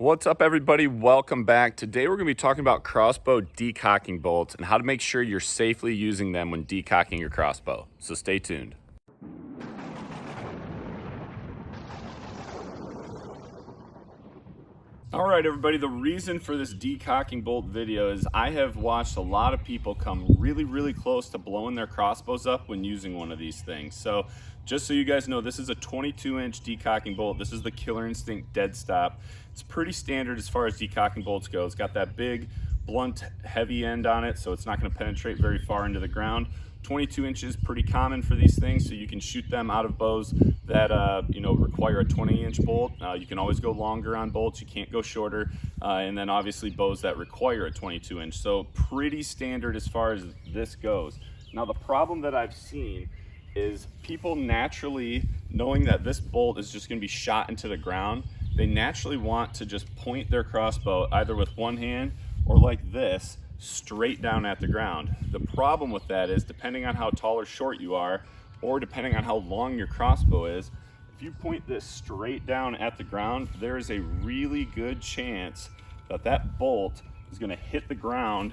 What's up, everybody? Welcome back. Today we're going to be talking about crossbow decocking bolts and how to make sure you're safely using them when decocking your crossbow. So stay tuned. All right, everybody, the reason for this decocking bolt video is I have watched a lot of people come really close to blowing their crossbows up when using one of these things. So just so you guys know, this is a 22-inch decocking bolt. This is the Killer Instinct Dead Stop. It's pretty standard as far as decocking bolts go. It's got that big, blunt, heavy end on it, so it's not going to penetrate very far into the ground. 22 inches pretty common for these things, so you can shoot them out of bows that require a 20-inch bolt. You can always go longer on bolts, you can't go shorter, and then obviously bows that require a 22-inch. So pretty standard as far as this goes. Now the problem that I've seen is people naturally, knowing that this bolt is just going to be shot into the ground, they naturally want to just point their crossbow either with one hand or like this, straight down at the ground. The problem with that is, depending on how tall or short you are, or depending on how long your crossbow is, if you point this straight down at the ground, there is a really good chance that that bolt is going to hit the ground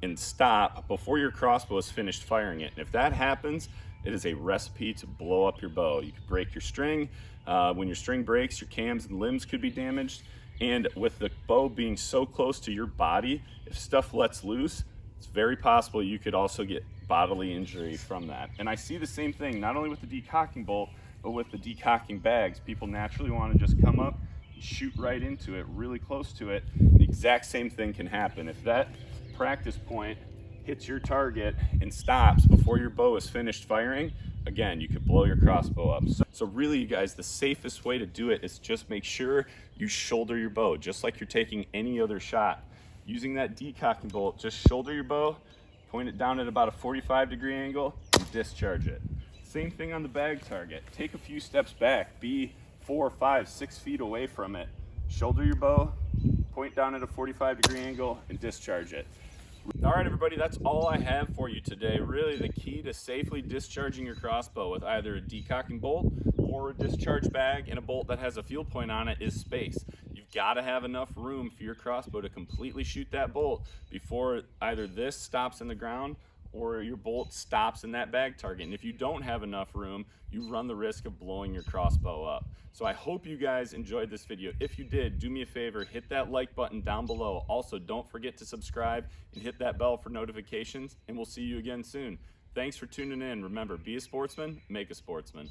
and stop before your crossbow is finished firing it. And if that happens, it is a recipe to blow up your bow. You could break your string. When your string breaks, your cams and limbs could be damaged. And with the bow being so close to your body, if stuff lets loose, it's very possible you could also get bodily injury from that. And I see the same thing, not only with the decocking bolt, but with the decocking bags. People naturally want to just come up and shoot right into it, really close to it. The exact same thing can happen. If that practice point hits your target and stops before your bow is finished firing, again, you could blow your crossbow up. So really, you guys, the safest way to do it is just make sure you shoulder your bow, just like you're taking any other shot. Using that decocking bolt, just shoulder your bow, point it down at about a 45-degree angle, and discharge it. Same thing on the bag target. Take a few steps back, be 4, 5, 6 feet away from it. Shoulder your bow, point down at a 45-degree angle, and discharge it. All right, everybody, that's all I have for you today. Really, the key to safely discharging your crossbow with either a decocking bolt or a discharge bag and a bolt that has a field point on it is space. You've got to have enough room for your crossbow to completely shoot that bolt before either this stops in the ground or your bolt stops in that bag target. And if you don't have enough room, you run the risk of blowing your crossbow up. So I hope you guys enjoyed this video. If you did, do me a favor, hit that like button down below. Also, don't forget to subscribe and hit that bell for notifications, and we'll see you again soon. Thanks for tuning in. Remember, be a sportsman, make a sportsman.